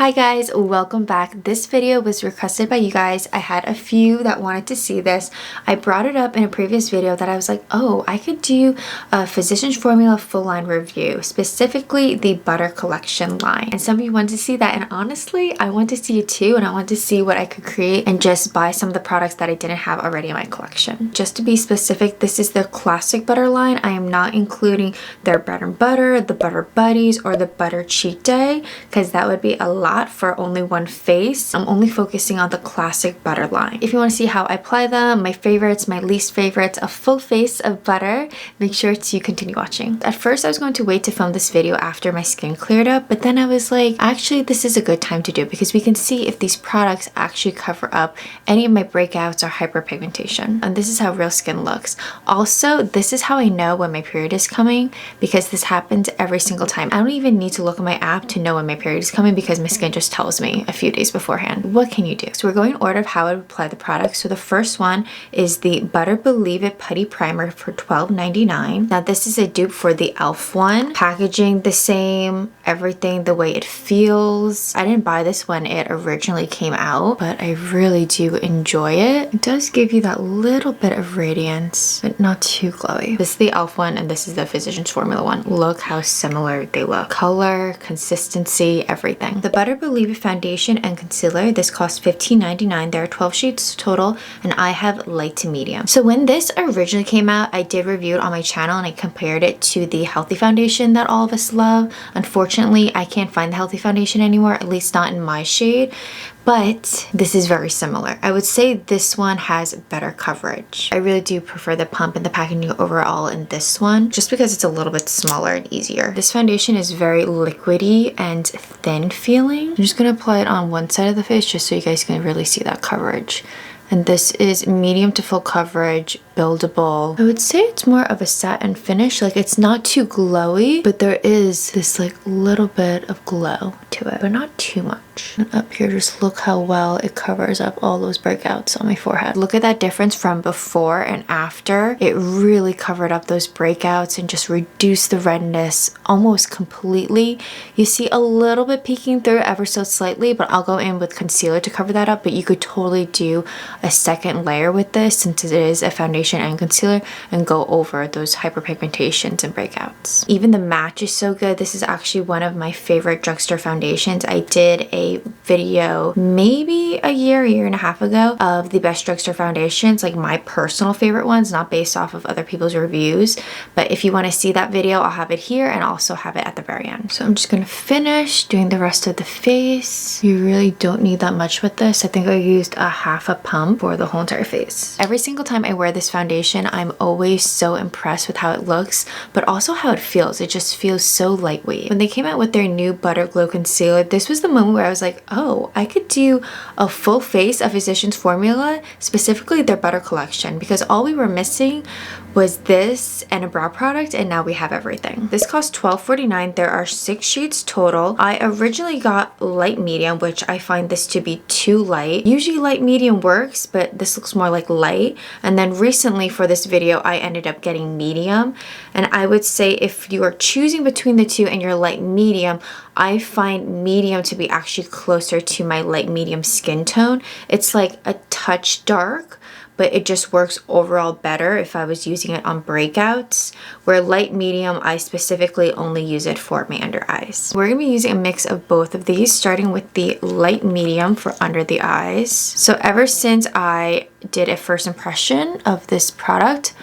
Hi guys, welcome back. This video was requested by you guys. I had a few that wanted to see this. I brought it up in a previous video that I was like, oh, I could do a Physicians Formula full line review, specifically the Butter Collection line. And some of you wanted to see that, and honestly, I want to see it too, and I want to see what I could create and just buy some of the products that I didn't have already in my collection. Just to be specific, this is the classic butter line. I am not including their bread and butter, the butter buddies, or the butter cheat day, because that would be a lot for only one face. I'm only focusing on the classic butter line. If you want to see how I apply them, my favorites, my least favorites, a full face of butter, make sure to continue watching. At first I was going to wait to film this video after my skin cleared up, but then I was like, actually this is a good time to do it because we can see if these products actually cover up any of my breakouts or hyperpigmentation. And this is how real skin looks. Also, this is how I know when my period is coming, because this happens every single time. I don't even need to look at my app to know when my period is coming because my skin just tells me a few days beforehand. What can you do? So we're going in order of how I would apply the product. So the first one is the Butter Believe It Putty Primer for $12.99. Now this is a dupe for the e.l.f. one. Packaging the same, everything the way it feels. I didn't buy this when it originally came out, but I really do enjoy it. It does give you that little bit of radiance, but not too glowy. This is the e.l.f. one and this is the Physicians Formula one. Look how similar they look. Color, consistency, everything. The Butter Believe It foundation and concealer, this costs $15.99. There are 12 shades total and I have light to medium. So when this originally came out, I did review it on my channel and I compared it to the Healthy foundation that all of us love. Unfortunately, I can't find the Healthy foundation anymore, at least not in my shade. But this is very similar. I would say this one has better coverage. I really do prefer the pump and the packaging overall in this one, just because it's a little bit smaller and easier. This foundation is very liquidy and thin feeling. I'm just gonna apply it on one side of the face just so you guys can really see that coverage. And this is medium to full coverage, buildable. I would say it's more of a satin finish. Like, it's not too glowy, but there is this like little bit of glow to it, but not too much. And up here, just look how well it covers up all those breakouts on my forehead. Look at that difference from before and after. It really covered up those breakouts and just reduced the redness almost completely. You see a little bit peeking through ever so slightly, but I'll go in with concealer to cover that up. But you could totally do a second layer with this, since it is a foundation and concealer, and go over those hyperpigmentations and breakouts. Even the match is so good. This is actually one of my favorite drugstore foundations. I did a video maybe a year and a half ago of the best drugstore foundations, like my personal favorite ones, not based off of other people's reviews. But if you want to see that video, I'll have it here and also have it at the very end. So I'm just gonna finish doing the rest of the face. You really don't need that much with this. I think I used a half a pump for the whole entire face. Every single time I wear this foundation, I'm always so impressed with how it looks, but also how it feels. It just feels so lightweight. When they came out with their new Butter Glow Concealer, this was the moment where I was like, oh, I could do a full face of Physicians Formula, specifically their Butter Collection, because all we were missing was this and a brow product, and now we have everything. This cost $12.49. There are 6 shades total. I originally got light medium, which I find this to be too light. Usually light medium works, but this looks more like light. And then recently for this video, I ended up getting medium. And I would say if you are choosing between the two and you're light medium, I find medium to be actually closer to my light medium skin tone. It's like a touch dark, but it just works overall better if I was using it on breakouts, where light medium, I specifically only use it for my under eyes. We're gonna be using a mix of both of these, starting with the light medium for under the eyes. So ever since I did a first impression of this product,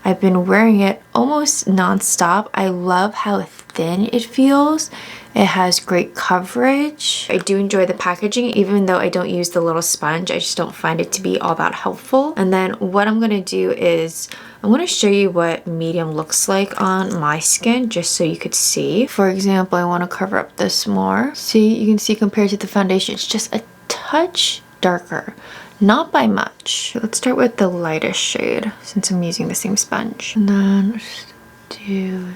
I've been wearing it almost non-stop. I love how thin it feels. It has great coverage. I do enjoy the packaging, even though I don't use the little sponge. I just don't find it to be all that helpful. And then what I'm gonna do is I'm gonna show you what medium looks like on my skin, just so you could see. For example, I wanna cover up this more. See, you can see compared to the foundation, it's just a touch darker. Not by much. Let's start with the lightest shade, since I'm using the same sponge. And then just do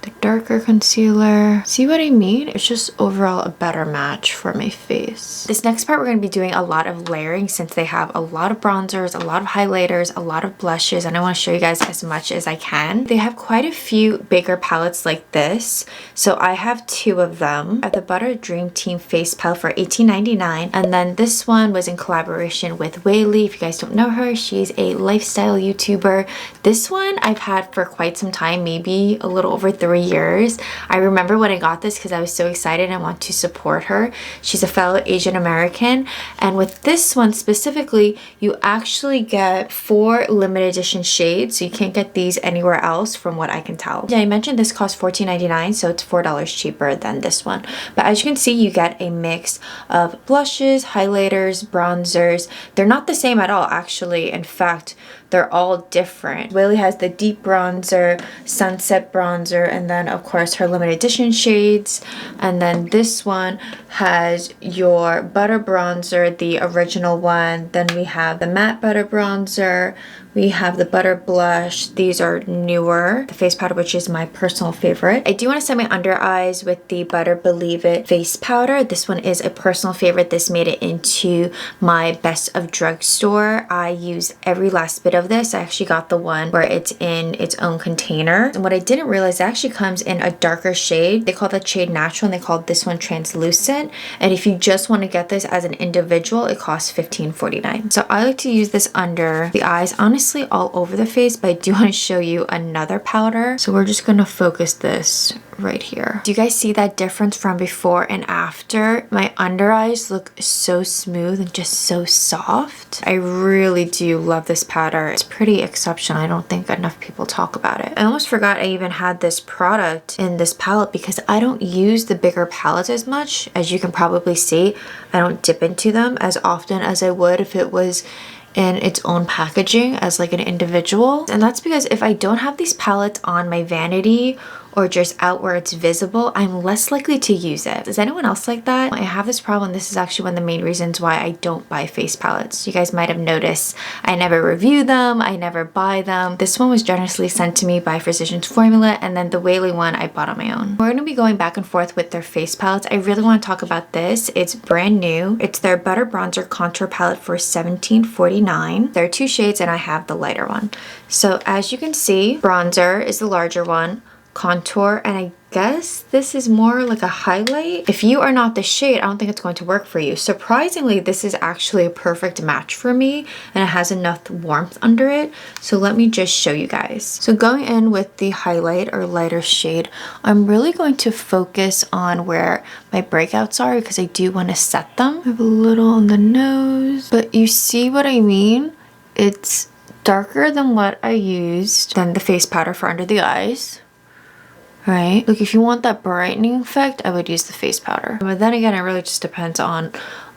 the darker concealer. See what I mean? It's just overall a better match for my face. This next part, we're going to be doing a lot of layering since they have a lot of bronzers, a lot of highlighters, a lot of blushes, and I want to show you guys as much as I can. They have quite a few bigger palettes like this. So I have 2 of them. I have the Butter Dream Team Face Palette for $18.99, and then this one was in collaboration with Weylie. If you guys don't know her, she's a lifestyle YouTuber. This one I've had for quite some time, maybe a little over 3 years. I remember when I got this because I was so excited and want to support her. She's a fellow Asian American, and with this one specifically, you actually get 4 limited edition shades, so you can't get these anywhere else from what I can tell. Yeah, I mentioned this costs $14.99, so it's $4 cheaper than this one. But as you can see, you get a mix of blushes, highlighters, bronzers. They're not the same at all, actually. In fact, they're all different. Weylie has the deep bronzer, sunset bronzer, and then of course her limited edition shades. And then this one has your butter bronzer, the original one. Then we have the matte butter bronzer. We have the butter blush. These are newer. The face powder, which is my personal favorite. I do want to set my under eyes with the Butter Believe It face powder. This one is a personal favorite. This made it into my best of drugstore. I use every last bit of this. I actually got the one where it's in its own container. And what I didn't realize, it actually comes in a darker shade. They call that shade natural, and they call this one translucent. And if you just want to get this as an individual, it costs $15.49. So I like to use this under the eyes. Honestly, all over the face, but I do want to show you another powder. So we're just going to focus this right here. Do you guys see that difference from before and after? My under eyes look so smooth and just so soft. I really do love this powder. It's pretty exceptional. I don't think enough people talk about it. I almost forgot I even had this product in this palette because I don't use the bigger palettes as much. As you can probably see, I don't dip into them as often as I would if it was in its own packaging as like an individual. And that's because if I don't have these palettes on my vanity or just out where it's visible, I'm less likely to use it. Is anyone else like that? I have this problem. This is actually one of the main reasons why I don't buy face palettes. You guys might have noticed I never review them, I never buy them. This one was generously sent to me by Physicians Formula, and then the Weylie one I bought on my own. We're gonna be going back and forth with their face palettes. I really wanna talk about this. It's brand new. It's their Butter Bronzer Contour Palette for $17.49. There are 2 shades and I have the lighter one. So as you can see, bronzer is the larger one, contour, and I guess this is more like a highlight. If you are not the shade, I don't think it's going to work for you. Surprisingly, this is actually a perfect match for me, and it has enough warmth under it. So let me just show you guys. So going in with the highlight or lighter shade, I'm really going to focus on where my breakouts are because I do want to set them. I have a little on the nose, but you see what I mean? It's darker than what I used than the face powder for under the eyes. Right? Like if you want that brightening effect, I would use the face powder. But then again, it really just depends on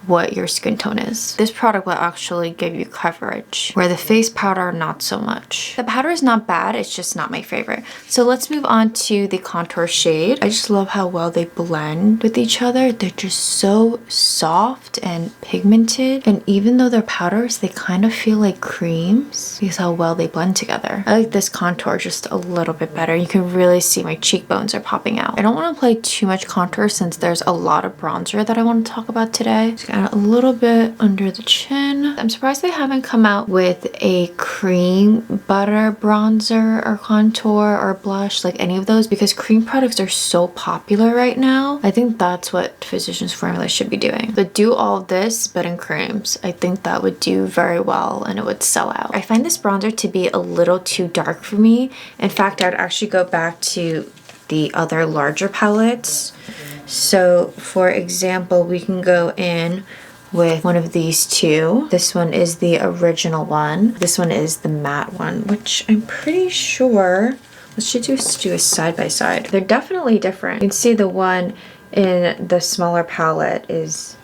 what your skin tone is. This product will actually give you coverage, where the face powder, not so much. The powder is not bad, it's just not my favorite. So let's move on to the contour shade. I just love how well they blend with each other. They're just so soft and pigmented. And even though they're powders, they kind of feel like creams because how well they blend together. I like this contour just a little bit better. You can really see my cheekbones are popping out. I don't want to apply too much contour since there's a lot of bronzer that I want to talk about today. A little bit under the chin. I'm surprised they haven't come out with a cream butter bronzer or contour or blush, like any of those, because cream products are so popular right now. I think that's what Physicians Formula should be doing. But do all of this, but in creams. I think that would do very well and it would sell out. I find this bronzer to be a little too dark for me. In fact, I'd actually go back to the other larger palettes. So for example, we can go in with one of these 2. This one is the original one. This one is the matte one, which I'm pretty sure, let's just do a side by side. They're definitely different. You can see the one in the smaller palette is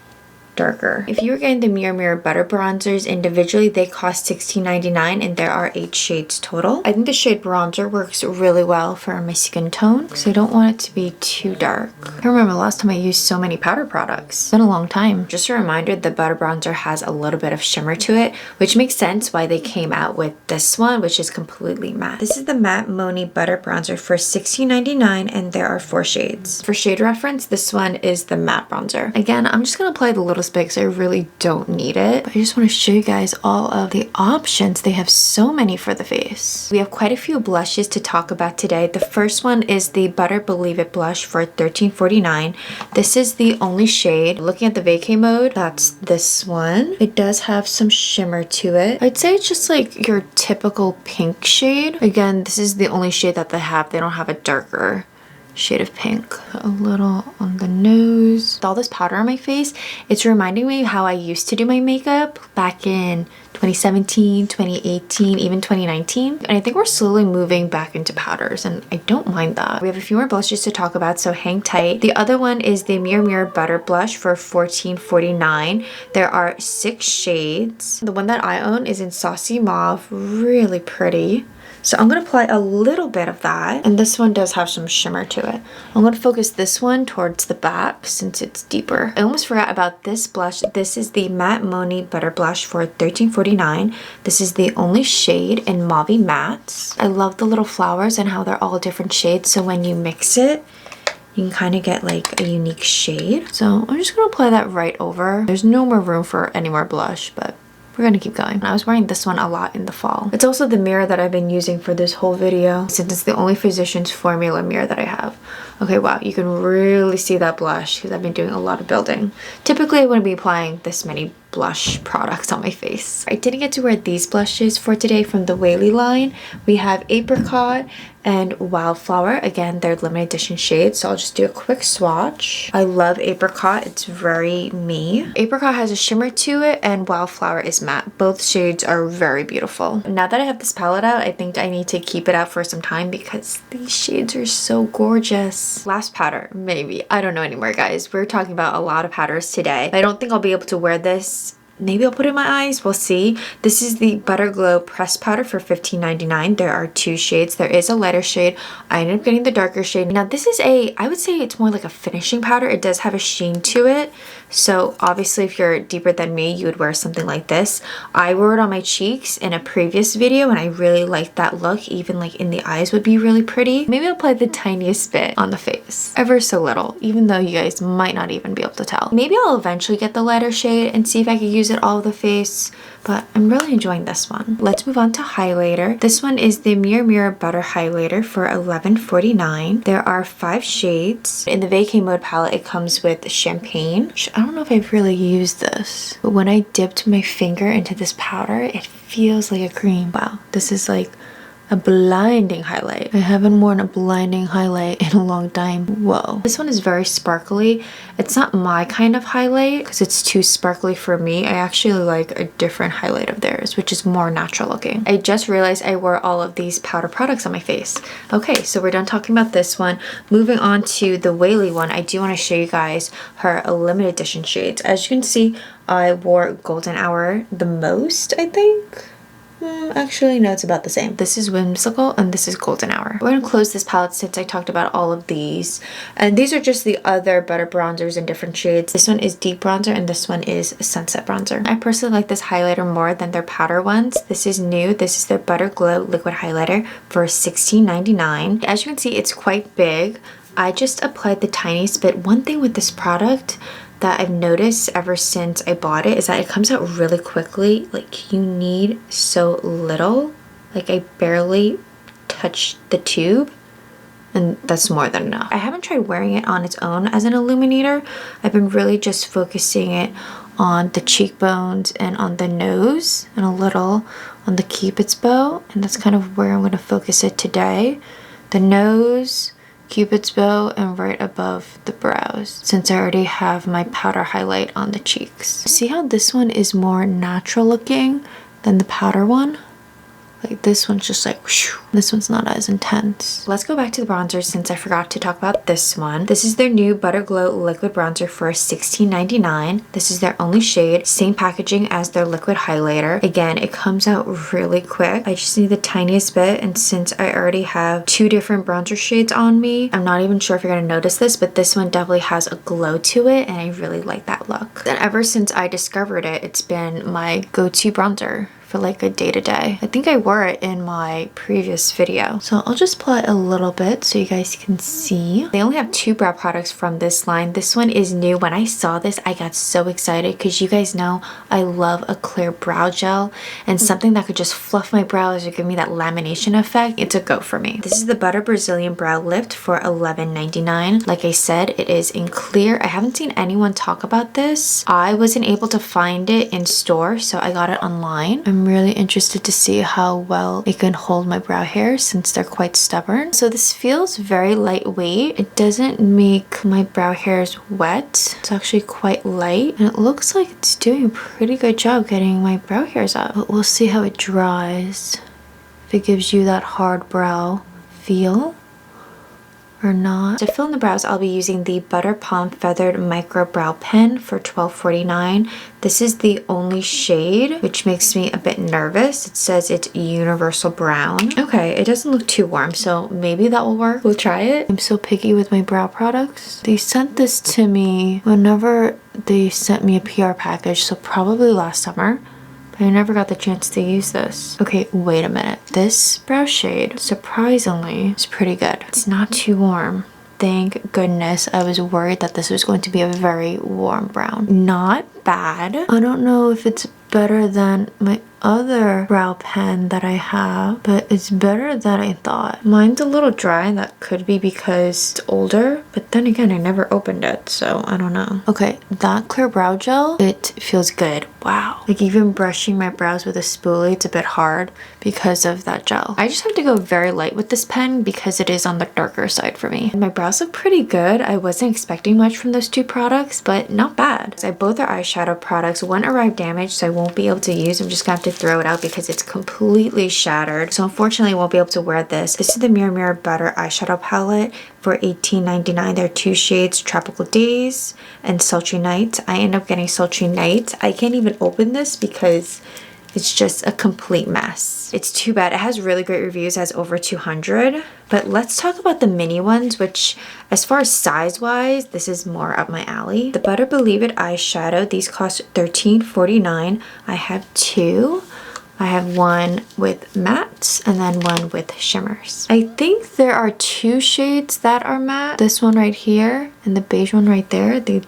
darker. If you were getting the Murumuru Butter Bronzers individually, they cost $16.99 and there are 8 shades total. I think the shade Bronzer works really well for my skin tone because I don't want it to be too dark. I remember the last time I used so many powder products. It's been a long time. Just a reminder, the Butter Bronzer has a little bit of shimmer to it, which makes sense why they came out with this one, which is completely matte. This is the Matte Monoi Butter Bronzer for $16.99 and there are 4 shades. For shade reference, this one is the matte bronzer. Again, I'm just gonna apply the littlest bit because I really don't need it. But I just want to show you guys all of the options. They have so many for the face. We have quite a few blushes to talk about today. The first one is the Butter Believe It blush for $13.49. This is the only shade. Looking at the vacay mode, that's this one. It does have some shimmer to it. I'd say it's just like your typical pink shade. Again, this is the only shade that they have. They don't have a darker shade of pink. A little on the nose. With all this powder on my face, it's reminding me how I used to do my makeup back in 2017, 2018, even 2019. And I think we're slowly moving back into powders and I don't mind that. We have a few more blushes to talk about, so hang tight. The other one is the Murumuru Butter Blush for $14.49. There are 6 shades. The one that I own is in Saucy Mauve, really pretty. So I'm going to apply a little bit of that, and this one does have some shimmer to it. I'm going to focus this one towards the back since it's deeper. I almost forgot about this blush. This is the Matte Monoi Butter Blush for $13.49. This is the only shade in Mauve Mattes. I love the little flowers and how they're all different shades, so when you mix it, you can kind of get like a unique shade. So I'm just going to apply that right over. There's no more room for any more blush, but we're gonna keep going. I was wearing this one a lot in the fall. It's also the mirror that I've been using for this whole video since it's the only Physicians Formula mirror that I have. Okay, wow, you can really see that blush because I've been doing a lot of building. Typically, I wouldn't be applying this many blush products on my face. I didn't get to wear these blushes for today from the Weylie line. We have Apricot and Wildflower. Again, they're limited edition shades, so I'll just do a quick swatch. I love Apricot. It's very me. Apricot has a shimmer to it and Wildflower is matte. Both shades are very beautiful. Now that I have this palette out, I think I need to keep it out for some time because these shades are so gorgeous. Last powder, maybe. I don't know anymore, guys. We're talking about a lot of powders today. I don't think I'll be able to wear this. Maybe I'll put it in my eyes, we'll see. This is the Butter Glow Pressed Powder for $15.99. There are 2 shades. There is a lighter shade. I ended up getting the darker shade. Now this is I would say it's more like a finishing powder. It does have a sheen to it. So obviously if you're deeper than me, you would wear something like this. I wore it on my cheeks in a previous video and I really liked that look. Even like in the eyes would be really pretty. Maybe I'll apply the tiniest bit on the face. Ever so little, even though you guys might not even be able to tell. Maybe I'll eventually get the lighter shade and see if I could use it all over the face, but I'm really enjoying this one. Let's move on to highlighter. This one is the Murumuru Butter Highlighter for $11.49. There are 5 shades. In the vacay mode palette, it comes with champagne, which I don't know if I've really used this, but when I dipped my finger into this powder, it feels like a cream. Wow, this is like a blinding highlight. I haven't worn a blinding highlight in a long time. Whoa. This one is very sparkly. It's not my kind of highlight because it's too sparkly for me. I actually like a different highlight of theirs, which is more natural looking. I just realized I wore all of these powder products on my face. Okay, so we're done talking about this one. Moving on to the Weylie one, I do want to show you guys her limited edition shades. As you can see, I wore Golden Hour the most, I think. Actually, no, it's about the same. This is Whimsical and this is Golden Hour. We're gonna close this palette since I talked about all of these. And these are just the other butter bronzers in different shades. This one is Deep Bronzer and this one is Sunset Bronzer. I personally like this highlighter more than their powder ones. This is new. This is their Butter Glow Liquid Highlighter for $16.99. As you can see, it's quite big. I just applied the tiniest bit. One thing with this product that I've noticed ever since I bought it is that it comes out really quickly. Like, you need so little. Like, I barely touched the tube and that's more than enough. I haven't tried wearing it on its own as an illuminator. I've been really just focusing it on the cheekbones and on the nose and a little on the Cupid's bow, and that's kind of where I'm going to focus it today. The nose, Cupid's bow, and right above the brows, since I already have my powder highlight on the cheeks. See how this one is more natural looking than the powder one? Like this one's just like whoosh. This one's not as intense. Let's go back to the bronzers since I forgot to talk about this one. This is their new Butter Glow liquid bronzer for $16.99. This is their only shade. Same packaging as their liquid highlighter. Again, it comes out really quick. I just need the tiniest bit, and since I already have 2 different bronzer shades on me, I'm not even sure if you're gonna notice this, but this one definitely has a glow to it, and I really like that look. And ever since I discovered it, it's been my go-to bronzer for like a day-to-day. I think I wore it in my previous video. So I'll just apply a little bit so you guys can see. They only have 2 brow products from this line. This one is new. When I saw this, I got so excited because you guys know I love a clear brow gel and something that could just fluff my brows or give me that lamination effect. It's a go for me. This is the Butter Brazilian Brow Lift for $11.99. Like I said, it is in clear. I haven't seen anyone talk about this. I wasn't able to find it in store, so I got it online. I'm really interested to see how well it can hold my brow hairs since they're quite stubborn. So this feels very lightweight. It doesn't make my brow hairs wet. It's actually quite light, and it looks like it's doing a pretty good job getting my brow hairs up. But we'll see how it dries. If it gives you that hard brow feel or not. To fill in the brows, I'll be using the Butter Palm Feathered Micro Brow Pen for $12.49. This is the only shade, which makes me a bit nervous. It says it's universal brown. Okay, it doesn't look too warm, so maybe that will work. We'll try it. I'm so picky with my brow products. They sent this to me whenever they sent me a PR package, so probably last summer. I never got the chance to use this. Okay, wait a minute. This brow shade, surprisingly, is pretty good. It's not too warm. Thank goodness. I was worried that this was going to be a very warm brown. Not bad. I don't know if it's better than my other brow pen that I have, but it's better than I thought. Mine's a little dry, and that could be because it's older, but then again, I never opened it, so I don't know. Okay, that clear brow gel, it feels good. Wow. Like even brushing my brows with a spoolie, it's a bit hard because of that gel. I just have to go very light with this pen because it is on the darker side for me. My brows look pretty good. I wasn't expecting much from those 2 products, but not bad. Both are eyeshadow products. One arrived damaged, so I won't be able to use. I'm just gonna have to throw it out because it's completely shattered. So unfortunately I won't be able to wear this. This is the Murumuru Butter eyeshadow palette for $18.99. There are 2 shades, Tropical Days and Sultry Nights. I end up getting Sultry Nights. I can't even open this because it's just a complete mess. It's too bad. It has really great reviews, it has over 200. But let's talk about the mini ones, which as far as size-wise, this is more up my alley. The Butter Believe It eyeshadow, these cost $13.49. I have 2. I have one with mattes and then one with shimmers. I think there are 2 shades that are matte. This one right here and the beige one right there, they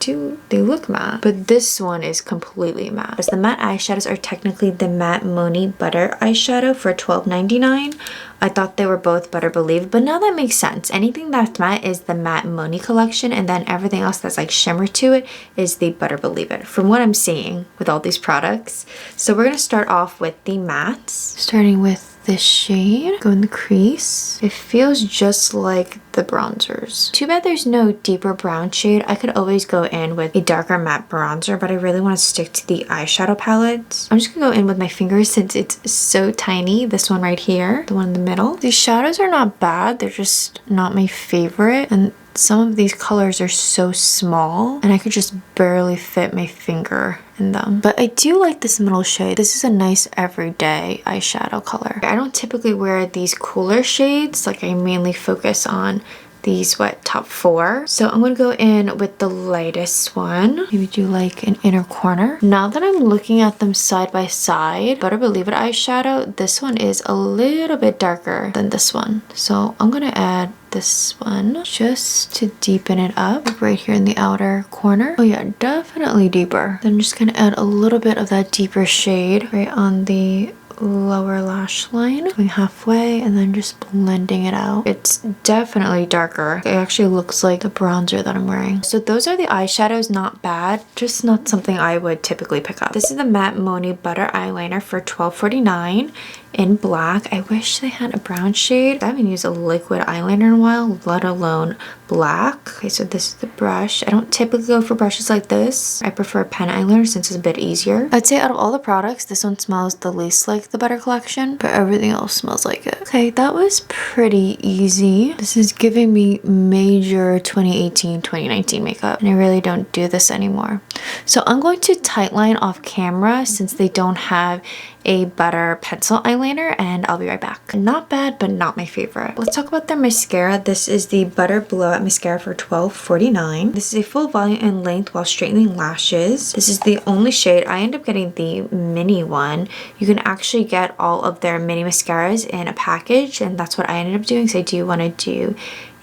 look matte. But this one is completely matte. As the matte eyeshadows are technically the Matte Monoi Butter eyeshadow for $12.99. I thought they were both Butter Believe, but now that makes sense. Anything that's matte is the Matte Monoi collection, and then everything else that's like shimmer to it is the Butter Believe It, from what I'm seeing with all these products. So we're gonna start off with the mattes. Starting with this shade, go in the crease. It feels just like the bronzers. Too bad there's no deeper brown shade. I could always go in with a darker matte bronzer, but I really want to stick to the eyeshadow palette. I'm just gonna go in with my fingers since it's so tiny. This one right here, the one in the middle. These shadows are not bad, they're just not my favorite, and some of these colors are so small and I could just barely fit my finger in them. But I do like this middle shade. This is a nice everyday eyeshadow color. I don't typically wear these cooler shades. Like I mainly focus on these top 4. So I'm gonna go in with the lightest one. Maybe do like an inner corner. Now that I'm looking at them side by side, Butter Believe It eyeshadow, this one is a little bit darker than this one. So I'm gonna add this one just to deepen it up right here in the outer corner. Oh yeah, definitely deeper. Then I'm just gonna add a little bit of that deeper shade right on the lower lash line, going halfway and then just blending it out. It's definitely darker. It actually looks like the bronzer that I'm wearing. So those are the eyeshadows. Not bad, just not something I would typically pick up. This is the Matte Monoi Butter eyeliner for $12.49 in black. I wish they had a brown shade. I haven't used a liquid eyeliner in a while, let alone black. Okay, so this is the brush. I don't typically go for brushes like this. I prefer pen eyeliner since it's a bit easier. I'd say out of all the products, this one smells the least like like the Butter collection, but everything else smells like it. Okay, that was pretty easy. This is giving me major 2018, 2019 makeup, and I really don't do this anymore. So I'm going to tightline off camera since they don't have a Butter pencil eyeliner, and I'll be right back. Not bad, but not my favorite. Let's talk about their mascara. This is the Butter Blowout Mascara for $12.49. This is a full volume and length while straightening lashes. This is the only shade. I end up getting the mini one. You can actually get all of their mini mascaras in a package, and that's what I ended up doing, so I do want to do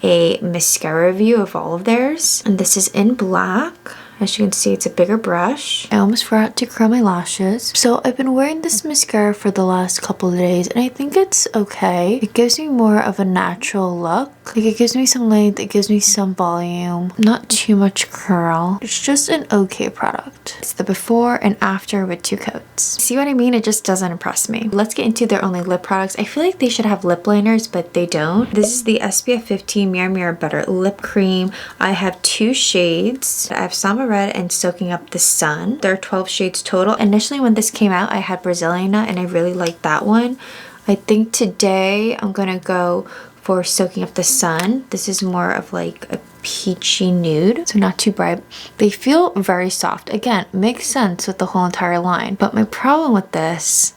a mascara review of all of theirs. And this is in black. As you can see, it's a bigger brush. I almost forgot to curl my lashes. So I've been wearing this mascara for the last couple of days, and I think it's okay. It gives me more of a natural look. Like, it gives me some length, it gives me some volume, not too much curl. It's just an okay product. It's the before and after with 2 coats. See what I mean? It just doesn't impress me. Let's get into their only lip products. I feel like they should have lip liners, but they don't. This is the SPF 15 Mirror Mirror Butter Lip Cream. I have 2 shades. I have Samba Red and Soaking Up the Sun. There are 12 shades total. Initially when this came out, I had Brazilian Nut and I really liked that one. I think today I'm gonna go for Soaking Up the Sun. This is more of like a peachy nude, so not too bright. They feel very soft. Again, makes sense with the whole entire line, but my problem with this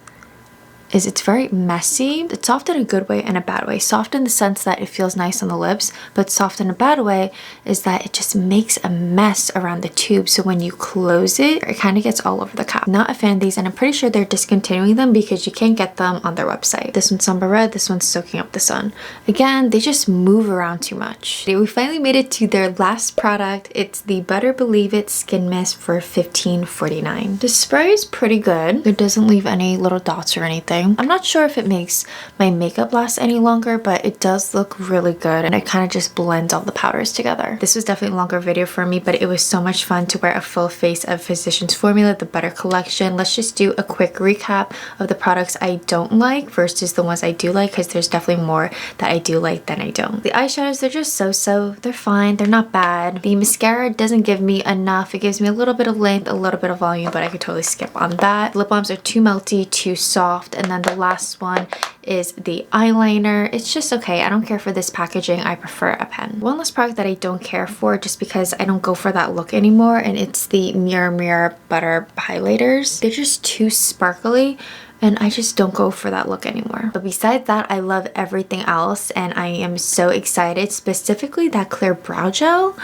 is it's very messy. It's soft in a good way and a bad way. Soft in the sense that it feels nice on the lips, but soft in a bad way is that it just makes a mess around the tube. So when you close it, it kind of gets all over the cap. Not a fan of these, and I'm pretty sure they're discontinuing them because you can't get them on their website. This one's Samba Red, this one's Soaking Up the Sun. Again, they just move around too much. We finally made it to their last product. It's the Butter Believe It Skin Mist for $15.49. The spray is pretty good. It doesn't leave any little dots or anything. I'm not sure if it makes my makeup last any longer, but it does look really good, and it kind of just blends all the powders together. This was definitely a longer video for me, but it was so much fun to wear a full face of Physicians Formula, the Butter collection. Let's just do a quick recap of the products I don't like versus the ones I do like, because there's definitely more that I do like than I don't. The eyeshadows, they're just so-so. They're fine. They're not bad. The mascara doesn't give me enough. It gives me a little bit of length, a little bit of volume, but I could totally skip on that. Lip balms are too melty, too soft, and then the last one is the eyeliner. It's just okay. I don't care for this packaging. I prefer a pen. One last product that I don't care for just because I don't go for that look anymore, and it's the Mirror Mirror Butter highlighters. They're just too sparkly, and I just don't go for that look anymore. But besides that, I love everything else, and I am so excited, specifically that clear brow gel.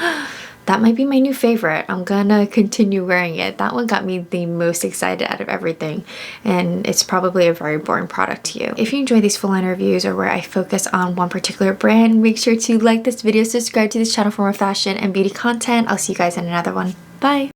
That might be my new favorite. I'm gonna continue wearing it. That one got me the most excited out of everything, and it's probably a very boring product to you. If you enjoy these full line reviews or where I focus on one particular brand, make sure to like this video, subscribe to this channel for more fashion and beauty content. I'll see you guys in another one. Bye!